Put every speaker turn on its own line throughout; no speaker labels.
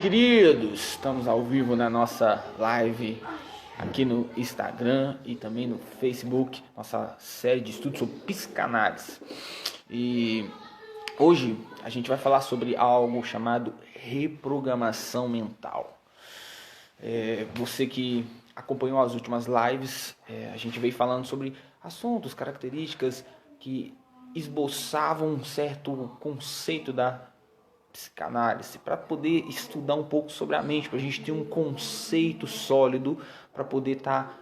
queridos, estamos ao vivo na nossa live aqui no Instagram e também no Facebook, nossa série de estudos sobre psicanálise. E hoje a gente vai falar sobre algo chamado reprogramação mental. Você que acompanhou as últimas lives, a gente veio falando sobre assuntos, características que esboçavam um certo conceito da psicanálise, para poder estudar um pouco sobre a mente, para a gente ter um conceito sólido, para poder estar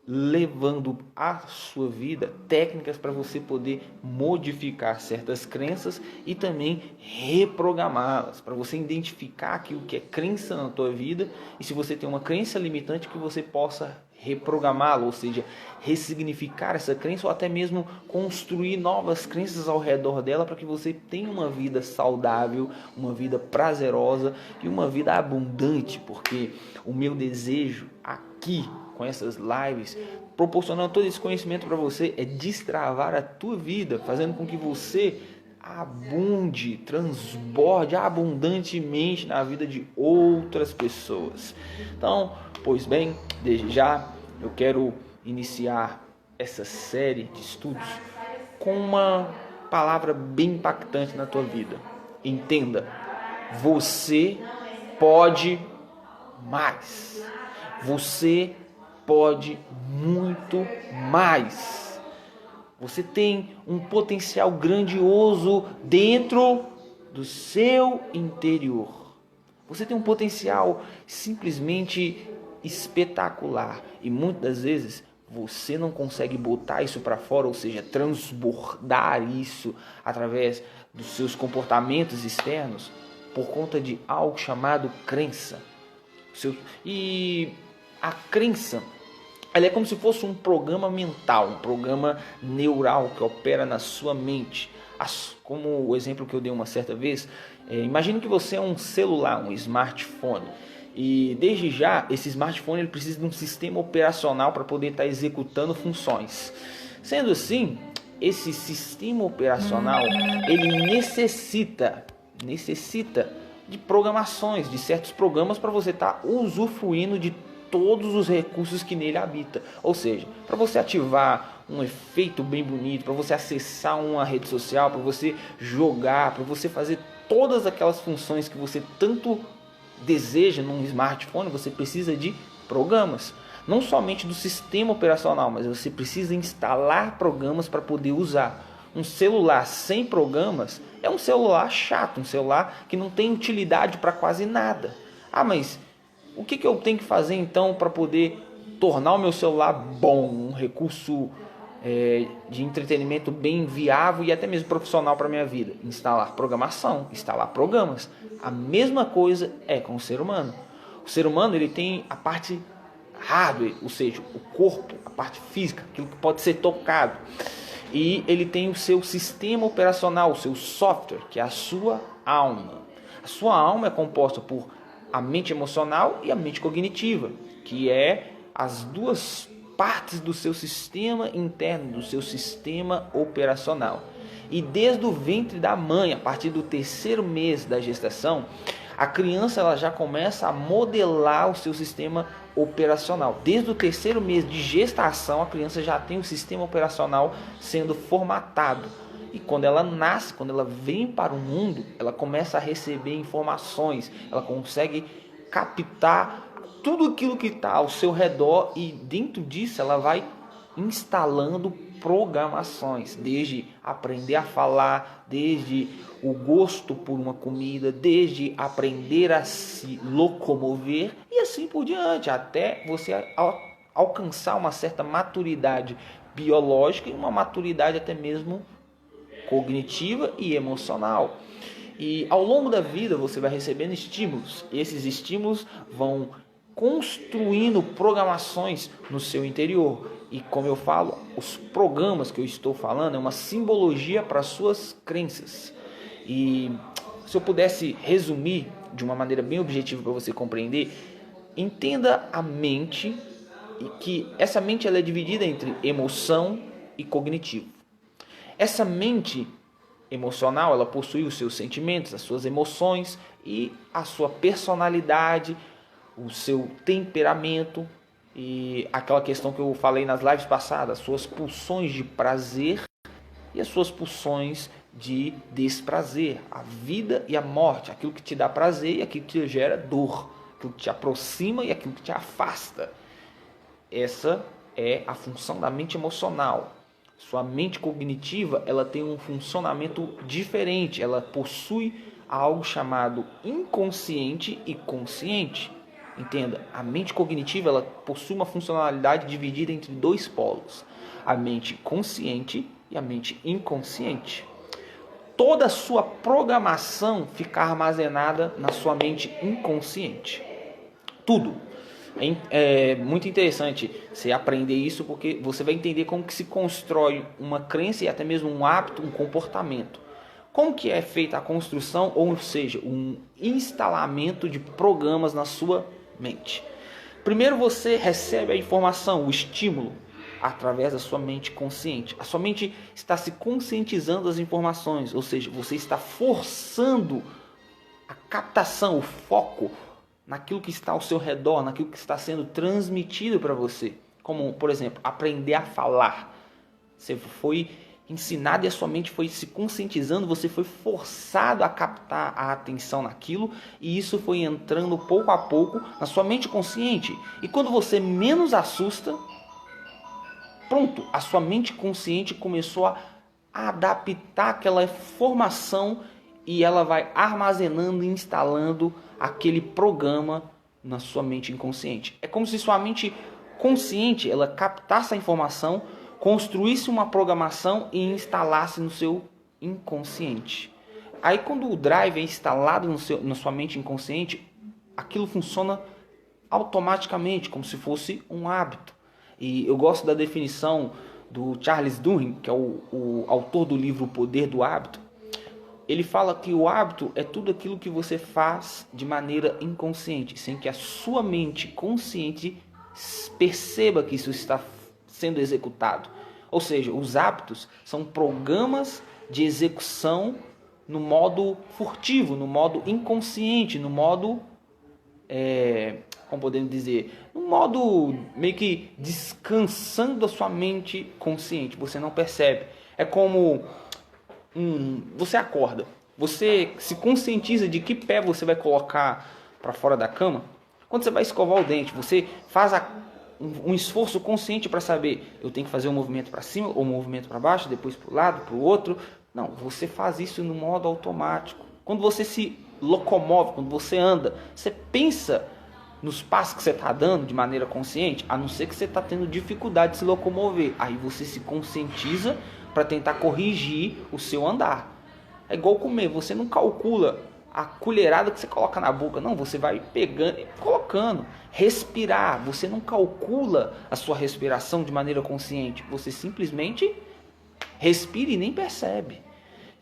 levando à sua vida técnicas para você poder modificar certas crenças e também reprogramá-las, para você identificar aquilo que é crença na tua vida e se você tem uma crença limitante que você possa reprogramá-la, ou seja, ressignificar essa crença ou até mesmo construir novas crenças ao redor dela para que você tenha uma vida saudável, uma vida prazerosa e uma vida abundante, porque o meu desejo aqui com essas lives, proporcionando todo esse conhecimento para você, é destravar a tua vida, fazendo com que você abunde, transborde abundantemente na vida de outras pessoas. Então, pois bem, desde já eu quero iniciar essa série de estudos com uma palavra bem impactante na tua vida. Entenda, você pode mais. Você pode muito mais. Você tem um potencial grandioso dentro do seu interior. Você tem um potencial simplesmente espetacular e muitas das vezes você não consegue botar isso para fora, ou seja, transbordar isso através dos seus comportamentos externos por conta de algo chamado crença. E a crença, ela é como se fosse um programa mental, um programa neural que opera na sua mente. Como o exemplo que eu dei uma certa vez, imagine que você é um celular, um smartphone. E desde já, esse smartphone ele precisa de um sistema operacional para poder estar executando funções. Sendo assim, esse sistema operacional ele necessita de programações, de certos programas para você estar usufruindo de todos os recursos que nele habita. Ou seja, para você ativar um efeito bem bonito, para você acessar uma rede social, para você jogar, para você fazer todas aquelas funções que você tanto deseja num smartphone, você precisa de programas. Não somente do sistema operacional, mas você precisa instalar programas para poder usar. Um celular sem programas é um celular chato, um celular que não tem utilidade para quase nada. Ah, mas o que eu tenho que fazer então para poder tornar o meu celular bom, um recurso de entretenimento bem viável e até mesmo profissional para a minha vida? Instalar programação, instalar programas. A mesma coisa é com o ser humano. O ser humano ele tem a parte hardware, ou seja, o corpo, a parte física, aquilo que pode ser tocado. E ele tem o seu sistema operacional, o seu software, que é a sua alma. A sua alma é composta por a mente emocional e a mente cognitiva, que é as duas partes do seu sistema interno, do seu sistema operacional. E desde o ventre da mãe, a partir do 3º mês da gestação, a criança ela já começa a modelar o seu sistema operacional. Desde o 3º mês de gestação, a criança já tem o sistema operacional sendo formatado. E quando ela nasce, quando ela vem para o mundo, ela começa a receber informações, ela consegue captar tudo aquilo que está ao seu redor e dentro disso ela vai instalando programações, desde aprender a falar, desde o gosto por uma comida, desde aprender a se locomover e assim por diante, até você alcançar uma certa maturidade biológica e uma maturidade até mesmo cognitiva e emocional. E ao longo da vida você vai recebendo estímulos. Esses estímulos vão construindo programações no seu interior. E como eu falo, os programas que eu estou falando é uma simbologia para as suas crenças. E se eu pudesse resumir de uma maneira bem objetiva para você compreender, entenda a mente e que essa mente ela é dividida entre emoção e cognitivo. Essa mente emocional, ela possui os seus sentimentos, as suas emoções e a sua personalidade, o seu temperamento e aquela questão que eu falei nas lives passadas, as suas pulsões de prazer e as suas pulsões de desprazer, a vida e a morte, aquilo que te dá prazer e aquilo que te gera dor, aquilo que te aproxima e aquilo que te afasta. Essa é a função da mente emocional. Sua mente cognitiva, ela tem um funcionamento diferente, ela possui algo chamado inconsciente e consciente. Entenda, a mente cognitiva, ela possui uma funcionalidade dividida entre dois polos, a mente consciente e a mente inconsciente. Toda a sua programação fica armazenada na sua mente inconsciente. Tudo. É muito interessante você aprender isso, porque você vai entender como que se constrói uma crença e até mesmo um hábito, um comportamento. Como que é feita a construção, ou seja, um instalamento de programas na sua mente. Primeiro você recebe a informação, o estímulo, através da sua mente consciente. A sua mente está se conscientizando das informações, ou seja, você está forçando a captação, o foco naquilo que está ao seu redor, naquilo que está sendo transmitido para você. Como, por exemplo, aprender a falar. Você foi ensinado e a sua mente foi se conscientizando, você foi forçado a captar a atenção naquilo e isso foi entrando pouco a pouco na sua mente consciente. E quando você menos assusta, pronto, a sua mente consciente começou a adaptar aquela informação e ela vai armazenando e instalando aquele programa na sua mente inconsciente. É como se sua mente consciente, ela captasse a informação, construísse uma programação e instalasse no seu inconsciente. Aí quando o drive é instalado na sua mente inconsciente, aquilo funciona automaticamente, como se fosse um hábito. E eu gosto da definição do Charles Duhigg, que é o autor do livro O Poder do Hábito. Ele fala que o hábito é tudo aquilo que você faz de maneira inconsciente, sem que a sua mente consciente perceba que isso está sendo executado. Ou seja, os hábitos são programas de execução no modo furtivo, no modo inconsciente, no modo, como podemos dizer, no modo meio que descansando a sua mente consciente. Você não percebe. É como você acorda, você se conscientiza de que pé você vai colocar para fora da cama. Quando você vai escovar o dente, você faz um esforço consciente para saber, eu tenho que fazer um movimento para cima ou um movimento para baixo, depois para o lado, para o outro. Não, você faz isso no modo automático. Quando você se locomove, quando você anda, você pensa nos passos que você está dando de maneira consciente, a não ser que você está tendo dificuldade de se locomover. Aí você se conscientiza para tentar corrigir o seu andar. É igual comer, você não calcula a colherada que você coloca na boca, não, você vai pegando e colocando. Respirar, você não calcula a sua respiração de maneira consciente, você simplesmente respira e nem percebe.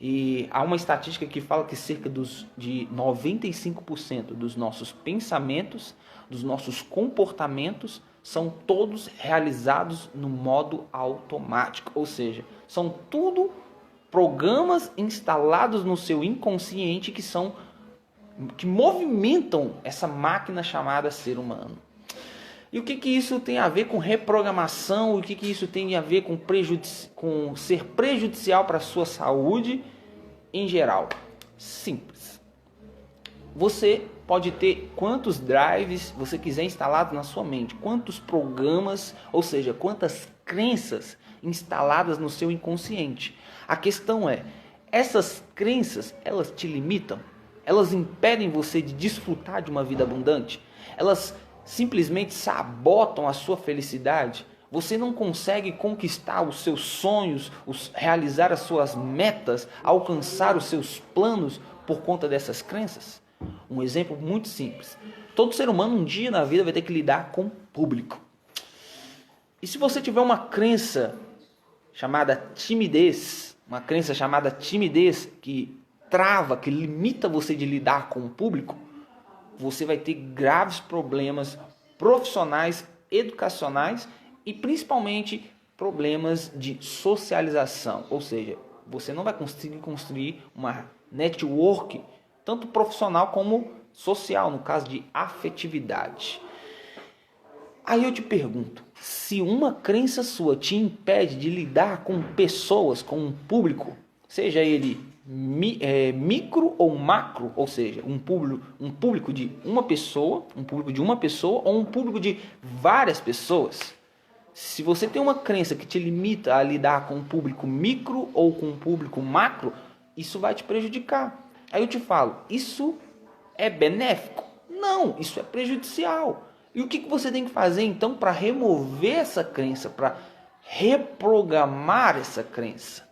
E há uma estatística que fala que cerca de 95% dos nossos pensamentos, dos nossos comportamentos, são todos realizados no modo automático. Ou seja, são tudo programas instalados no seu inconsciente que movimentam essa máquina chamada ser humano. E o que isso tem a ver com reprogramação? O que isso tem a ver com ser prejudicial para a sua saúde em geral? Simples. Você pode ter quantos drives você quiser instalados na sua mente, quantos programas, ou seja, quantas crenças instaladas no seu inconsciente. A questão é, essas crenças, elas te limitam? Elas impedem você de desfrutar de uma vida abundante? Elas simplesmente sabotam a sua felicidade? Você não consegue conquistar os seus sonhos, realizar as suas metas, alcançar os seus planos por conta dessas crenças? Um exemplo muito simples. Todo ser humano um dia na vida vai ter que lidar com o público. E se você tiver uma crença chamada timidez, que trava, que limita você de lidar com o público, você vai ter graves problemas profissionais, educacionais e principalmente problemas de socialização. Ou seja, Você não vai conseguir construir uma network, tanto profissional como social, no caso de afetividade. Aí eu te pergunto, se uma crença sua te impede de lidar com pessoas, com um público, seja ele micro ou macro, ou seja, um público de uma pessoa, ou um público de várias pessoas. Se você tem uma crença que te limita a lidar com um público micro ou com um público macro, isso vai te prejudicar. Aí eu te falo, isso é benéfico? Não, isso é prejudicial. E o que você tem que fazer então para remover essa crença, para reprogramar essa crença?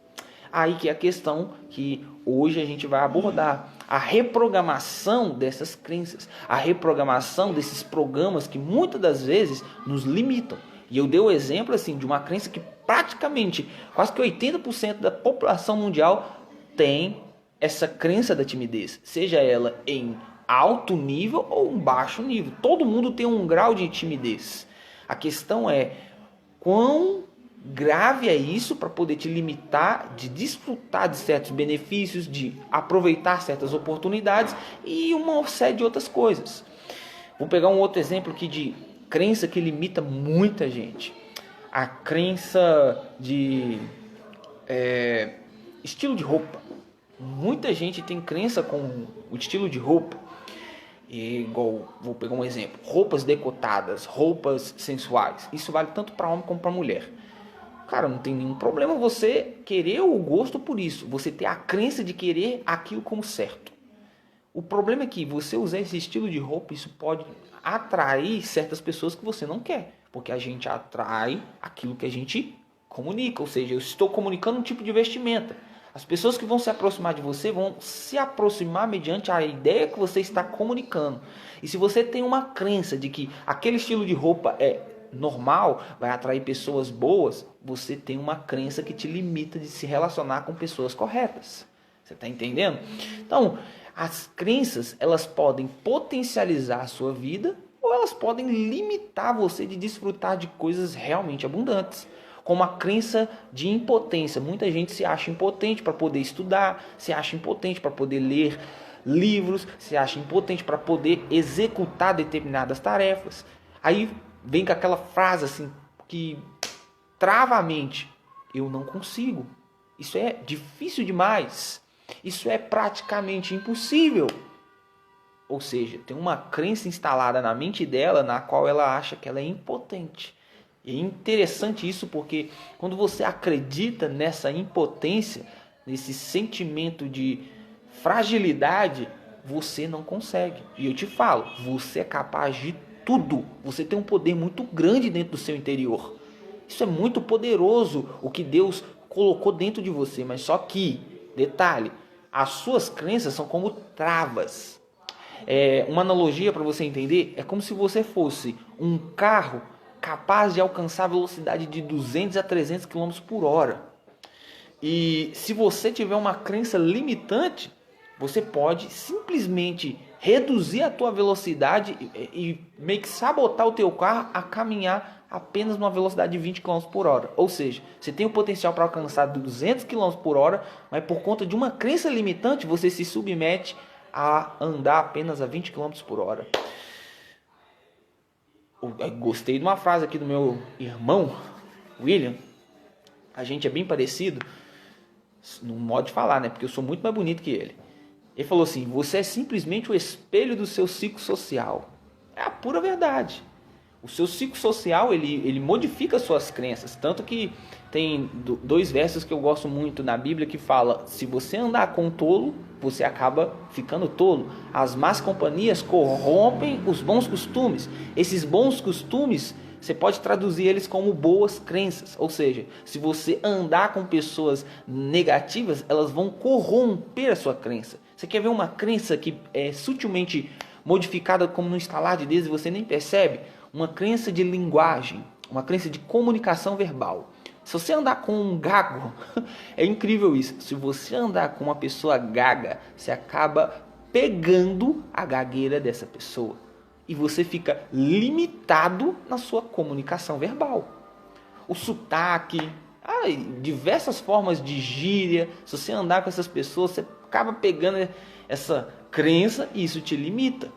Aí que é a questão que hoje a gente vai abordar. A reprogramação dessas crenças, a reprogramação desses programas que muitas das vezes nos limitam. E eu dei o exemplo assim, de uma crença que praticamente quase que 80% da população mundial tem essa crença da timidez, seja ela em alto nível ou um baixo nível. Todo mundo tem um grau de timidez. A questão é quão grave é isso para poder te limitar de desfrutar de certos benefícios, de aproveitar certas oportunidades e uma série de outras coisas. Vou pegar um outro exemplo aqui de crença que limita muita gente. A crença de estilo de roupa. Muita gente tem crença com o estilo de roupa. Igual, vou pegar um exemplo, roupas decotadas, roupas sensuais. Isso vale tanto para homem como para mulher. Cara, não tem nenhum problema você querer o gosto por isso. Você ter a crença de querer aquilo como certo. O problema é que você usar esse estilo de roupa, isso pode atrair certas pessoas que você não quer. Porque a gente atrai aquilo que a gente comunica. Ou seja, eu estou comunicando um tipo de vestimenta. As pessoas que vão se aproximar de você vão se aproximar mediante a ideia que você está comunicando. E se você tem uma crença de que aquele estilo de roupa é normal, vai atrair pessoas boas, você tem uma crença que te limita de se relacionar com pessoas corretas. Você está entendendo? Então, as crenças, elas podem potencializar a sua vida ou elas podem limitar você de desfrutar de coisas realmente abundantes. Como a crença de impotência. Muita gente se acha impotente para poder estudar, se acha impotente para poder ler livros, se acha impotente para poder executar determinadas tarefas. Aí vem com aquela frase assim que trava a mente. Eu não consigo. Isso é difícil demais. Isso é praticamente impossível. Ou seja, tem uma crença instalada na mente dela na qual ela acha que ela é impotente. É interessante isso porque quando você acredita nessa impotência, nesse sentimento de fragilidade, você não consegue. E eu te falo, você é capaz de tudo. Você tem um poder muito grande dentro do seu interior. Isso é muito poderoso o que Deus colocou dentro de você. Mas só que, detalhe, as suas crenças são como travas. Uma analogia para você entender é como se você fosse um carro capaz de alcançar a velocidade de 200 a 300 km por hora. E se você tiver uma crença limitante, você pode simplesmente reduzir a tua velocidade e meio que sabotar o teu carro a caminhar apenas numa velocidade de 20 km por hora. Ou seja, você tem o potencial para alcançar 200 km por hora, mas por conta de uma crença limitante, você se submete a andar apenas a 20 km por hora. Eu gostei de uma frase aqui do meu irmão, William. A gente é bem parecido, no modo de falar, né? Porque eu sou muito mais bonito que ele. Ele falou assim, você é simplesmente o espelho do seu ciclo social. É a pura verdade. O seu ciclo social, ele modifica suas crenças. Tanto que tem dois versos que eu gosto muito na Bíblia que fala, se você andar com um tolo, você acaba ficando tolo. As más companhias corrompem os bons costumes. Esses bons costumes, você pode traduzir eles como boas crenças. Ou seja, se você andar com pessoas negativas, elas vão corromper a sua crença. Você quer ver uma crença que é sutilmente modificada como no estalar de dedos e você nem percebe? Uma crença de linguagem, uma crença de comunicação verbal. Se você andar com um gago, é incrível isso. Se você andar com uma pessoa gaga, você acaba pegando a gagueira dessa pessoa. E você fica limitado na sua comunicação verbal. O sotaque, diversas formas de gíria. Se você andar com essas pessoas, você acaba pegando essa crença e isso te limita.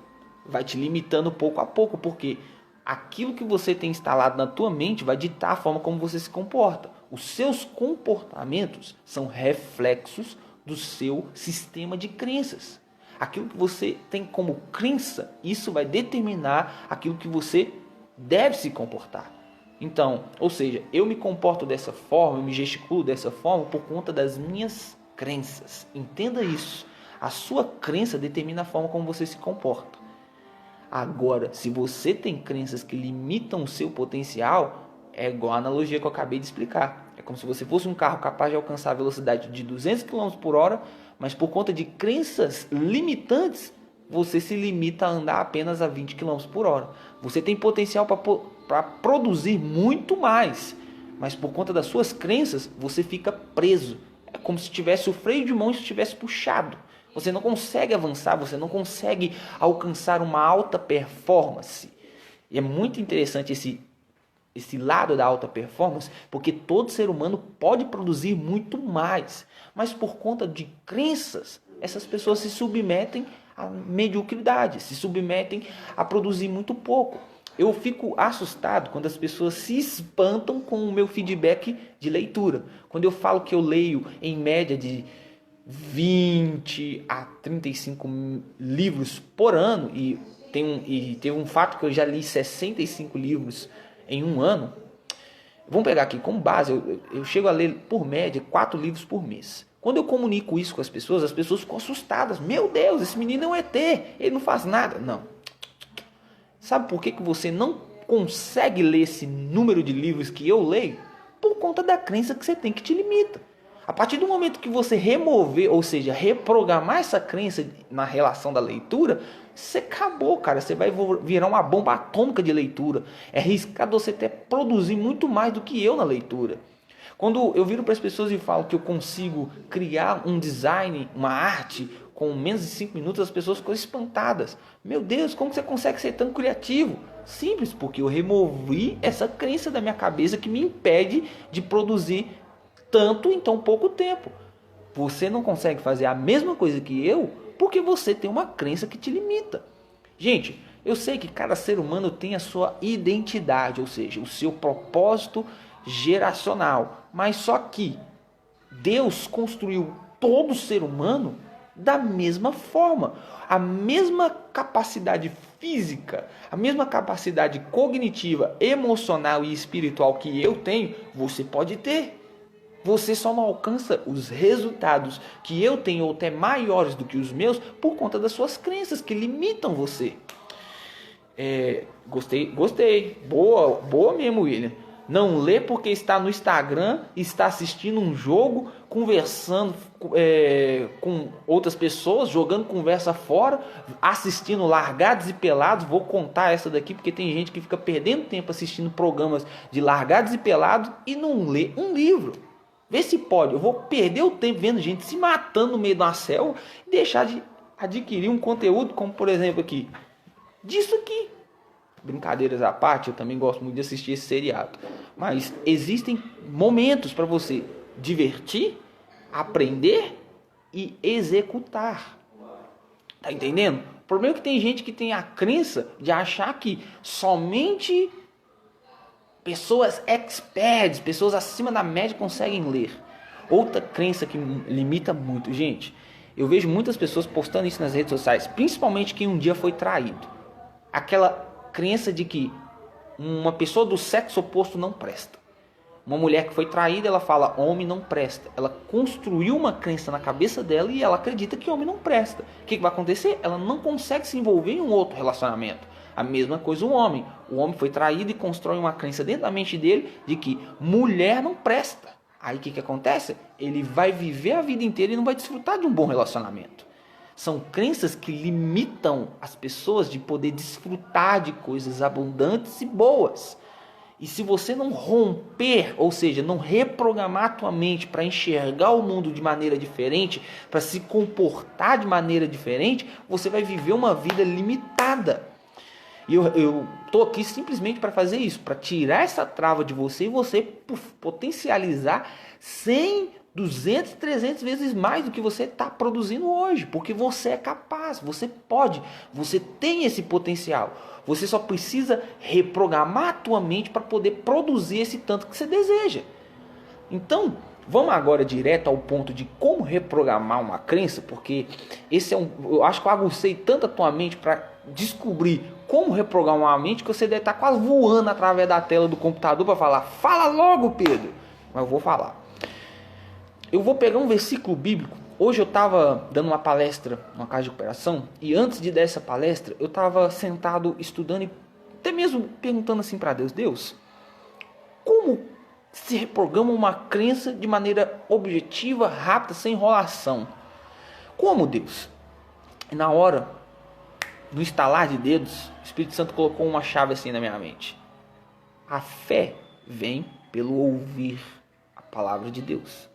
Vai te limitando pouco a pouco, porque aquilo que você tem instalado na tua mente vai ditar a forma como você se comporta. Os seus comportamentos são reflexos do seu sistema de crenças. Aquilo que você tem como crença, isso vai determinar aquilo que você deve se comportar. Então, ou seja, eu me comporto dessa forma, eu me gesticulo dessa forma por conta das minhas crenças. Entenda isso. A sua crença determina a forma como você se comporta. Agora, se você tem crenças que limitam o seu potencial, é igual a analogia que eu acabei de explicar. É como se você fosse um carro capaz de alcançar a velocidade de 200 km por hora, mas por conta de crenças limitantes, você se limita a andar apenas a 20 km por hora. Você tem potencial para produzir muito mais, mas por conta das suas crenças, você fica preso. É como se tivesse o freio de mão estivesse puxado. Você não consegue avançar, você não consegue alcançar uma alta performance. E é muito interessante esse lado da alta performance, porque todo ser humano pode produzir muito mais, mas por conta de crenças, essas pessoas se submetem à mediocridade, se submetem a produzir muito pouco. Eu fico assustado quando as pessoas se espantam com o meu feedback de leitura. Quando eu falo que eu leio em média de 20 a 35 livros por ano, e teve um fato que eu já li 65 livros em um ano. Vamos pegar aqui como base, eu chego a ler por média 4 livros por mês. Quando eu comunico isso com as pessoas ficam assustadas. Meu Deus, esse menino é um ET, ele não faz nada. Não. Sabe por que você não consegue ler esse número de livros que eu leio? Por conta da crença que você tem que te limita. A partir do momento que você remover, ou seja, reprogramar essa crença na relação da leitura, você acabou, cara. Você vai virar uma bomba atômica de leitura. É arriscado você até produzir muito mais do que eu na leitura. Quando eu viro para as pessoas e falo que eu consigo criar um design, uma arte, com menos de 5 minutos, as pessoas ficam espantadas. Meu Deus, como você consegue ser tão criativo? Simples, porque eu removi essa crença da minha cabeça que me impede de produzir tanto em tão pouco tempo. Você não consegue fazer a mesma coisa que eu porque você tem uma crença que te limita. Gente, eu sei que cada ser humano tem a sua identidade, ou seja, o seu propósito geracional. Mas só que Deus construiu todo ser humano da mesma forma. A mesma capacidade física, a mesma capacidade cognitiva, emocional e espiritual que eu tenho, você pode ter. Você só não alcança os resultados que eu tenho ou até maiores do que os meus por conta das suas crenças que limitam você. Gostei. Boa mesmo, William. Não lê porque está no Instagram, está assistindo um jogo, conversando com outras pessoas, jogando conversa fora, assistindo Largados e Pelados. Vou contar essa daqui porque tem gente que fica perdendo tempo assistindo programas de Largados e Pelados e não lê um livro. Vê se pode. Eu vou perder o tempo vendo gente se matando no meio de uma selva e deixar de adquirir um conteúdo como, por exemplo, aqui. Disso aqui. Brincadeiras à parte, eu também gosto muito de assistir esse seriado. Mas existem momentos para você divertir, aprender e executar. Tá entendendo? O problema é que tem gente que tem a crença de achar que somente pessoas experts, pessoas acima da média conseguem ler. Outra crença que limita muito, gente. Eu vejo muitas pessoas postando isso nas redes sociais, principalmente quem um dia foi traído. Aquela crença de que uma pessoa do sexo oposto não presta. Uma mulher que foi traída, ela fala, homem não presta. Ela construiu uma crença na cabeça dela e ela acredita que homem não presta. O que vai acontecer? Ela não consegue se envolver em um outro relacionamento. A mesma coisa o homem. O homem foi traído e constrói uma crença dentro da mente dele de que mulher não presta. Aí o que acontece? Ele vai viver a vida inteira e não vai desfrutar de um bom relacionamento. São crenças que limitam as pessoas de poder desfrutar de coisas abundantes e boas. E se você não romper, ou seja, não reprogramar a tua mente para enxergar o mundo de maneira diferente, para se comportar de maneira diferente, você vai viver uma vida limitada. E eu tô aqui simplesmente para fazer isso, para tirar essa trava de você e você potencializar 100, 200, 300 vezes mais do que você está produzindo hoje, porque você é capaz, você pode, você tem esse potencial. Você só precisa reprogramar a tua mente para poder produzir esse tanto que você deseja. Então, vamos agora direto ao ponto de como reprogramar uma crença, porque esse eu acho que eu agucei tanto a tua mente para descobrir como reprogramar a mente que você deve estar quase voando através da tela do computador para falar: fala logo, Pedro. Mas eu vou falar. Eu vou pegar um versículo bíblico. Hoje eu estava dando uma palestra numa casa de recuperação e antes de dar essa palestra eu estava sentado estudando e até mesmo perguntando assim para Deus: Deus, como se reprograma uma crença de maneira objetiva, rápida, sem enrolação? Como, Deus? E na hora, no estalar de dedos, o Espírito Santo colocou uma chave assim na minha mente. A fé vem pelo ouvir a palavra de Deus.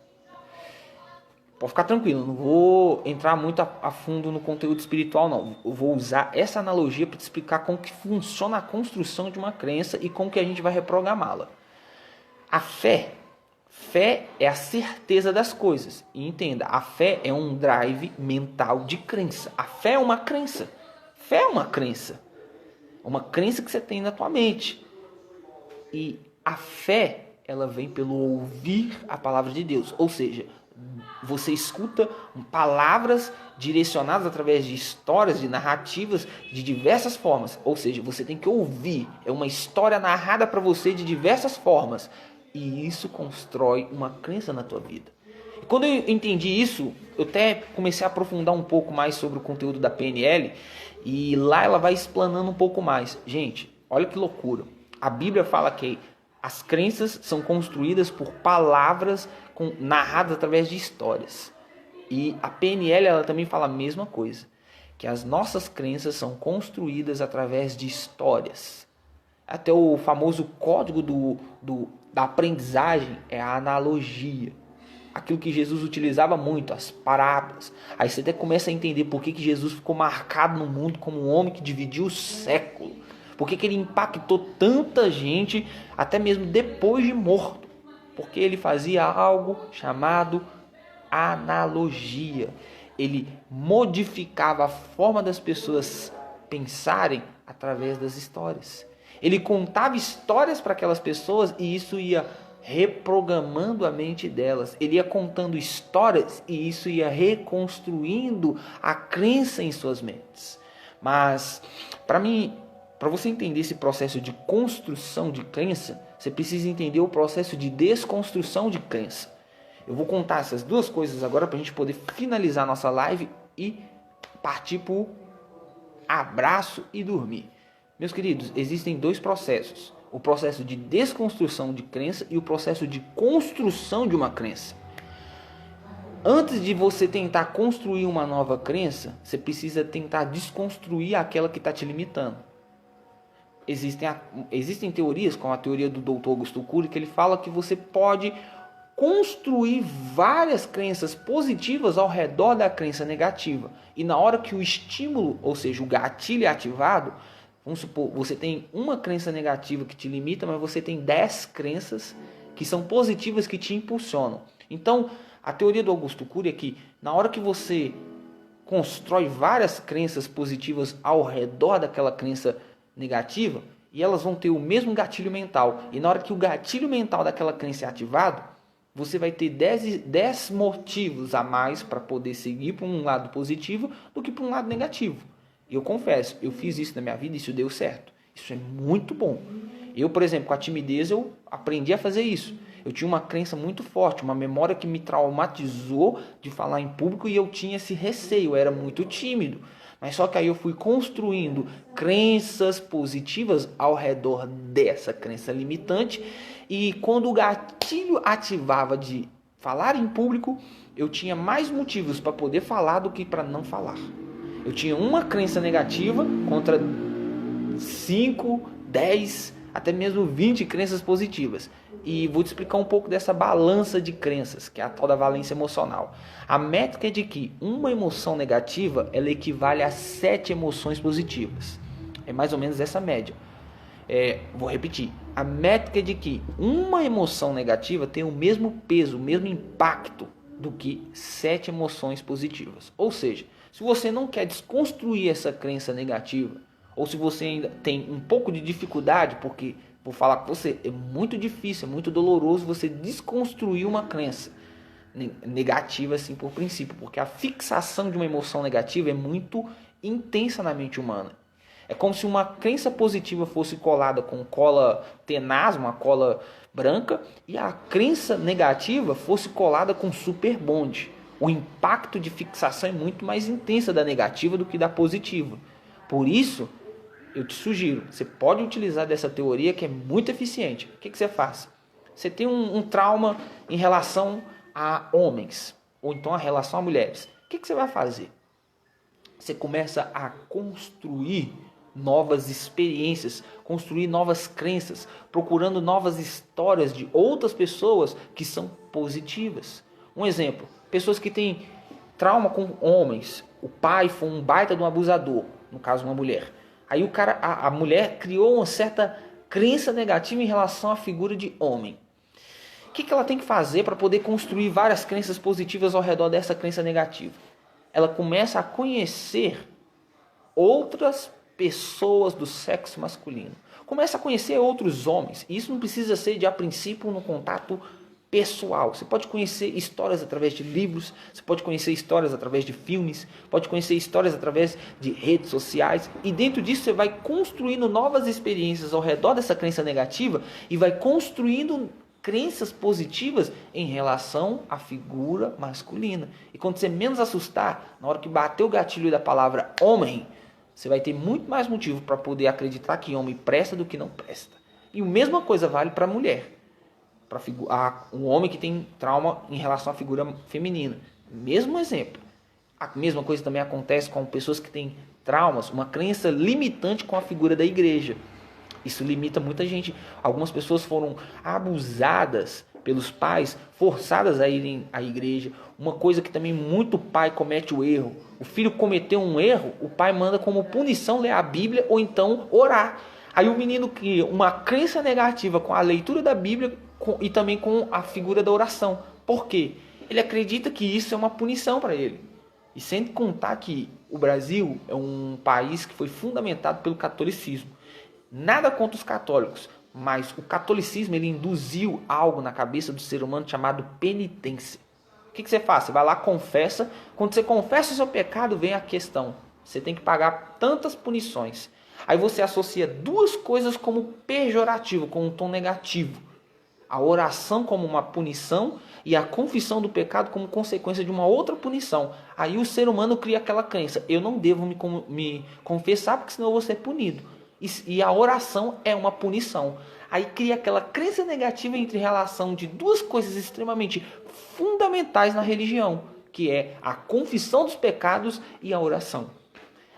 Pode ficar tranquilo, não vou entrar muito a fundo no conteúdo espiritual não. Eu vou usar essa analogia para te explicar como que funciona a construção de uma crença e como que a gente vai reprogramá-la. A fé é a certeza das coisas. E entenda, a fé é um drive mental de crença. A fé é uma crença. Fé é uma crença. Uma crença que você tem na tua mente. E a fé, ela vem pelo ouvir a palavra de Deus. Ou seja, você escuta palavras direcionadas através de histórias, de narrativas, de diversas formas. Ou seja, você tem que ouvir. É uma história narrada para você de diversas formas. E isso constrói uma crença na tua vida. E quando eu entendi isso, eu até comecei a aprofundar um pouco mais sobre o conteúdo da PNL. E lá ela vai explanando um pouco mais. Gente, olha que loucura. A Bíblia fala que as crenças são construídas por palavras narradas através de histórias. E a PNL ela também fala a mesma coisa. Que as nossas crenças são construídas através de histórias. Até o famoso código da aprendizagem é a analogia. Aquilo que Jesus utilizava muito, as parábolas. Aí você até começa a entender por que Jesus ficou marcado no mundo como um homem que dividiu o século. Por que ele impactou tanta gente, até mesmo depois de morto. Porque ele fazia algo chamado analogia. Ele modificava a forma das pessoas pensarem através das histórias. Ele contava histórias para aquelas pessoas e isso ia reprogramando a mente delas. Ele ia contando histórias e isso ia reconstruindo a crença em suas mentes. Mas, para você entender esse processo de construção de crença, você precisa entender o processo de desconstrução de crença. Eu vou contar essas duas coisas agora para a gente poder finalizar a nossa live e partir para o abraço e dormir. Meus queridos, existem dois processos. O processo de desconstrução de crença e o processo de construção de uma crença. Antes de você tentar construir uma nova crença, você precisa tentar desconstruir aquela que está te limitando. Existem teorias, como a teoria do Dr. Augusto Cury, que ele fala que você pode construir várias crenças positivas ao redor da crença negativa. E na hora que o estímulo, ou seja, o gatilho é ativado, vamos supor, você tem uma crença negativa que te limita, mas você tem 10 crenças que são positivas que te impulsionam. Então, a teoria do Augusto Cury é que na hora que você constrói várias crenças positivas ao redor daquela crença negativa, e elas vão ter o mesmo gatilho mental, e na hora que o gatilho mental daquela crença é ativado, você vai ter 10 motivos a mais para poder seguir para um lado positivo do que para um lado negativo. E eu confesso, eu fiz isso na minha vida e isso deu certo. Isso é muito bom. Eu, por exemplo, com a timidez, eu aprendi a fazer isso. Eu tinha uma crença muito forte, uma memória que me traumatizou de falar em público e eu tinha esse receio, eu era muito tímido. Mas só que aí eu fui construindo crenças positivas ao redor dessa crença limitante. E quando o gatilho ativava de falar em público, eu tinha mais motivos para poder falar do que para não falar. Eu tinha uma crença negativa contra 5, 10, até mesmo 20 crenças positivas. E vou te explicar um pouco dessa balança de crenças, que é a tal da valência emocional. A métrica é de que uma emoção negativa ela equivale a 7 emoções positivas. É mais ou menos essa média. Vou repetir. A métrica é de que uma emoção negativa tem o mesmo peso, o mesmo impacto do que 7 emoções positivas. Ou seja, se você não quer desconstruir essa crença negativa, ou se você ainda tem um pouco de dificuldade, porque vou falar com você, é muito difícil, é muito doloroso você desconstruir uma crença negativa assim por princípio, porque a fixação de uma emoção negativa é muito intensa na mente humana. É como se uma crença positiva fosse colada com cola tenaz, uma cola branca, e a crença negativa fosse colada com super bond. O impacto de fixação é muito mais intenso da negativa do que da positiva. Por isso, eu te sugiro, você pode utilizar dessa teoria que é muito eficiente. O que você faz? Você tem um trauma em relação a homens, ou então a relação a mulheres. O que você vai fazer? Você começa a construir novas experiências, construir novas crenças, procurando novas histórias de outras pessoas que são positivas. Um exemplo, pessoas que têm trauma com homens, o pai foi um baita de um abusador, no caso uma mulher. Aí a mulher criou uma certa crença negativa em relação à figura de homem. O que ela tem que fazer para poder construir várias crenças positivas ao redor dessa crença negativa? Ela começa a conhecer outras pessoas do sexo masculino. Começa a conhecer outros homens. E isso não precisa ser de a princípio no contato pessoal. Você pode conhecer histórias através de livros, você pode conhecer histórias através de filmes, pode conhecer histórias através de redes sociais. E dentro disso você vai construindo novas experiências ao redor dessa crença negativa e vai construindo crenças positivas em relação à figura masculina. E quando você menos assustar, na hora que bater o gatilho da palavra homem, você vai ter muito mais motivo para poder acreditar que homem presta do que não presta. E a mesma coisa vale para a mulher. Para um homem que tem trauma em relação à figura feminina. Mesmo exemplo. A mesma coisa também acontece com pessoas que têm traumas, uma crença limitante com a figura da igreja. Isso limita muita gente. Algumas pessoas foram abusadas pelos pais, forçadas a irem à igreja. Uma coisa que também muito pai comete o erro. O filho cometeu um erro, o pai manda como punição ler a Bíblia ou então orar. Aí o menino cria uma crença negativa com a leitura da Bíblia e também com a figura da oração. Por quê? Ele acredita que isso é uma punição para ele. E sem contar que o Brasil é um país que foi fundamentado pelo catolicismo. Nada contra os católicos, mas o catolicismo ele induziu algo na cabeça do ser humano chamado penitência. O que você faz? Você vai lá, confessa. Quando você confessa o seu pecado, vem a questão. Você tem que pagar tantas punições. Aí você associa duas coisas como pejorativo, com um tom negativo. A oração como uma punição e a confissão do pecado como consequência de uma outra punição. Aí o ser humano cria aquela crença. Eu não devo me confessar porque senão eu vou ser punido. E a oração é uma punição. Aí cria aquela crença negativa entre relação de duas coisas extremamente fundamentais na religião, que é a confissão dos pecados e a oração.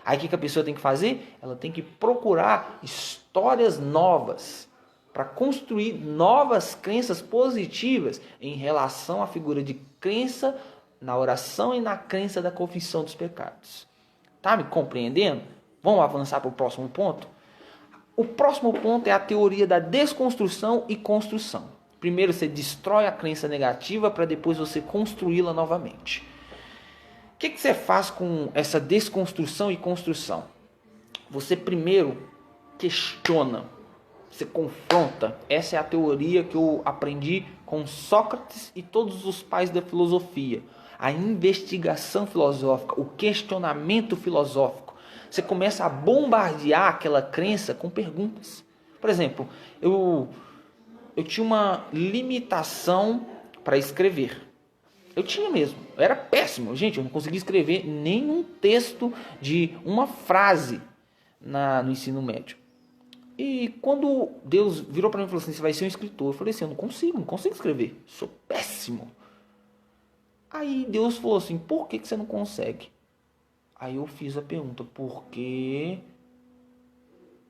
Aí o que a pessoa tem que fazer? Ela tem que procurar histórias novas para construir novas crenças positivas em relação à figura de crença na oração e na crença da confissão dos pecados. Tá me compreendendo? Vamos avançar para o próximo ponto? O próximo ponto é a teoria da desconstrução e construção. Primeiro você destrói a crença negativa para depois você construí-la novamente. O que você faz com essa desconstrução e construção? Você primeiro questiona, você confronta. Essa é a teoria que eu aprendi com Sócrates e todos os pais da filosofia. A investigação filosófica, o questionamento filosófico. Você começa a bombardear aquela crença com perguntas. Por exemplo, eu tinha uma limitação para escrever. Eu tinha mesmo. Eu era péssimo. Gente, eu não conseguia escrever nenhum texto de uma frase no ensino médio. E quando Deus virou para mim e falou assim, você vai ser um escritor. Eu falei assim, eu não consigo escrever. Sou péssimo. Aí Deus falou assim, por que você não consegue? Aí eu fiz a pergunta, por que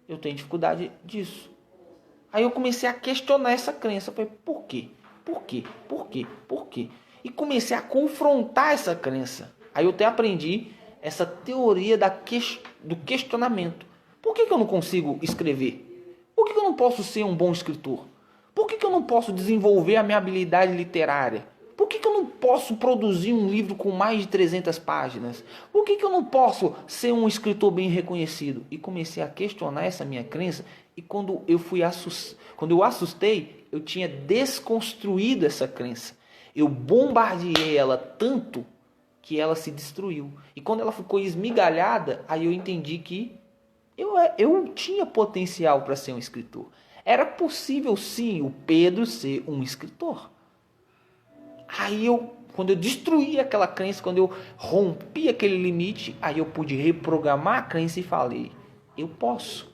eu tenho dificuldade disso? Aí eu comecei a questionar essa crença. Eu falei, por quê? Por quê? Por quê? Por quê? E comecei a confrontar essa crença. Aí eu até aprendi essa teoria do questionamento. Por que eu não consigo escrever? Por que eu não posso ser um bom escritor? Por que eu não posso desenvolver a minha habilidade literária? Por que eu não posso produzir um livro com mais de 300 páginas? Por que eu não posso ser um escritor bem reconhecido? E comecei a questionar essa minha crença. E quando eu assustei, eu tinha desconstruído essa crença. Eu bombardeei ela tanto que ela se destruiu. E quando ela ficou esmigalhada, aí eu entendi que eu tinha potencial para ser um escritor. Era possível sim o Pedro ser um escritor. Aí quando eu destruí aquela crença, quando eu rompi aquele limite, aí eu pude reprogramar a crença e falei, eu posso,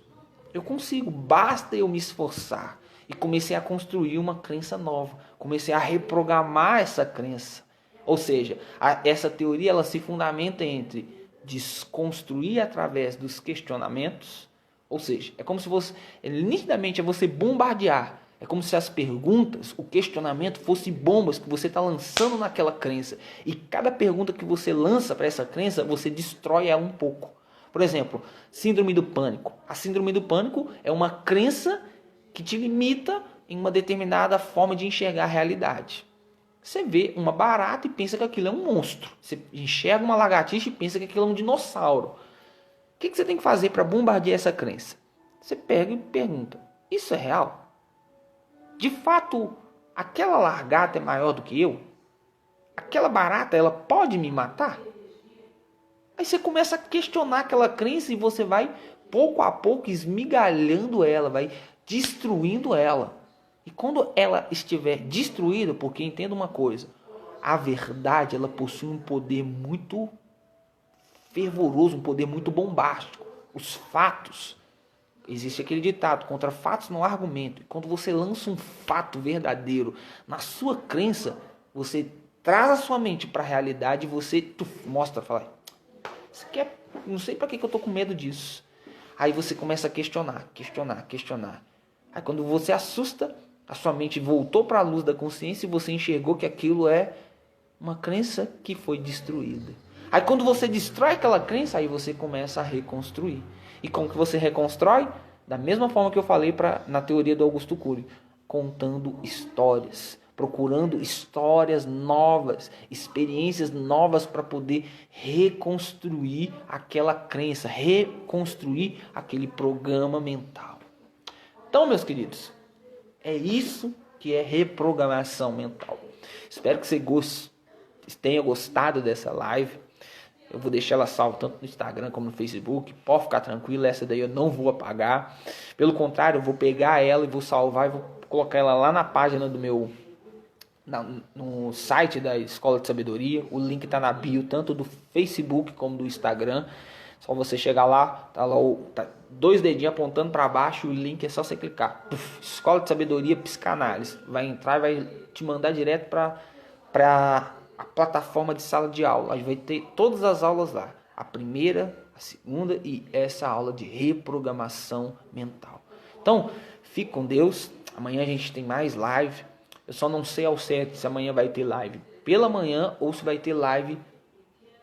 eu consigo, basta eu me esforçar. E comecei a construir uma crença nova, comecei a reprogramar essa crença. Ou seja, essa teoria ela se fundamenta entre desconstruir através dos questionamentos, ou seja, é como se você, nitidamente é você bombardear. É como se as perguntas, o questionamento fosse bombas que você está lançando naquela crença. E cada pergunta que você lança para essa crença, você destrói ela um pouco. Por exemplo, síndrome do pânico. A síndrome do pânico é uma crença que te limita em uma determinada forma de enxergar a realidade. Você vê uma barata e pensa que aquilo é um monstro. Você enxerga uma lagartixa e pensa que aquilo é um dinossauro. O que você tem que fazer para bombardear essa crença? Você pega e pergunta, isso é real? De fato, aquela lagarta é maior do que eu? Aquela barata, ela pode me matar? Aí você começa a questionar aquela crença e você vai, pouco a pouco, esmigalhando ela, vai destruindo ela. E quando ela estiver destruída, porque entenda uma coisa, a verdade, ela possui um poder muito fervoroso, um poder muito bombástico. Os fatos, existe aquele ditado, contra fatos não há argumento. E quando você lança um fato verdadeiro na sua crença, você traz a sua mente para a realidade e você mostra, fala, isso aqui não sei para que eu estou com medo disso. Aí você começa a questionar. Aí quando você assusta, a sua mente voltou para a luz da consciência e você enxergou que aquilo é uma crença que foi destruída. Aí quando você destrói aquela crença, aí você começa a reconstruir. E como que você reconstrói? Da mesma forma que eu falei na teoria do Augusto Cury, contando histórias, procurando histórias novas, experiências novas para poder reconstruir aquela crença, reconstruir aquele programa mental. Então, meus queridos, é isso que é reprogramação mental. Espero que você tenha gostado dessa live. Eu vou deixar ela salva tanto no Instagram como no Facebook. Pode ficar tranquilo, essa daí eu não vou apagar. Pelo contrário, eu vou pegar ela e vou salvar e vou colocar ela lá na página do meu... no site da Escola de Sabedoria. O link está na bio, tanto do Facebook como do Instagram. Só você chegar lá, tá lá tá 2 dedinhos apontando para baixo, o link é só você clicar. Escola de Sabedoria Psicanálise. Vai entrar e vai te mandar direto para a plataforma de sala de aula. A gente vai ter todas as aulas lá. A primeira, a segunda e essa aula de reprogramação mental. Então, fique com Deus. Amanhã a gente tem mais live. Eu só não sei ao certo se amanhã vai ter live pela manhã ou se vai ter live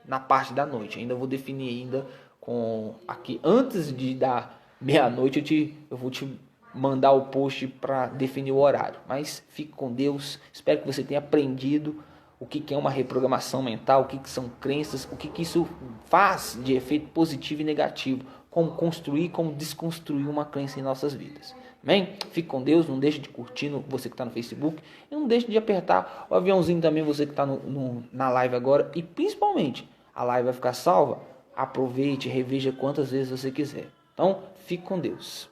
na parte da noite. Ainda vou definir aqui antes de dar meia-noite eu vou te mandar o post para definir o horário. Mas fique com Deus. Espero que você tenha aprendido o que é uma reprogramação mental, o que são crenças, o que isso faz de efeito positivo e negativo, como construir, como desconstruir uma crença em nossas vidas. Amém? Fique com Deus, não deixe de curtir você que está no Facebook, e não deixe de apertar o aviãozinho também, você que está na live agora, e principalmente, a live vai ficar salva, aproveite, reveja quantas vezes você quiser. Então, fique com Deus.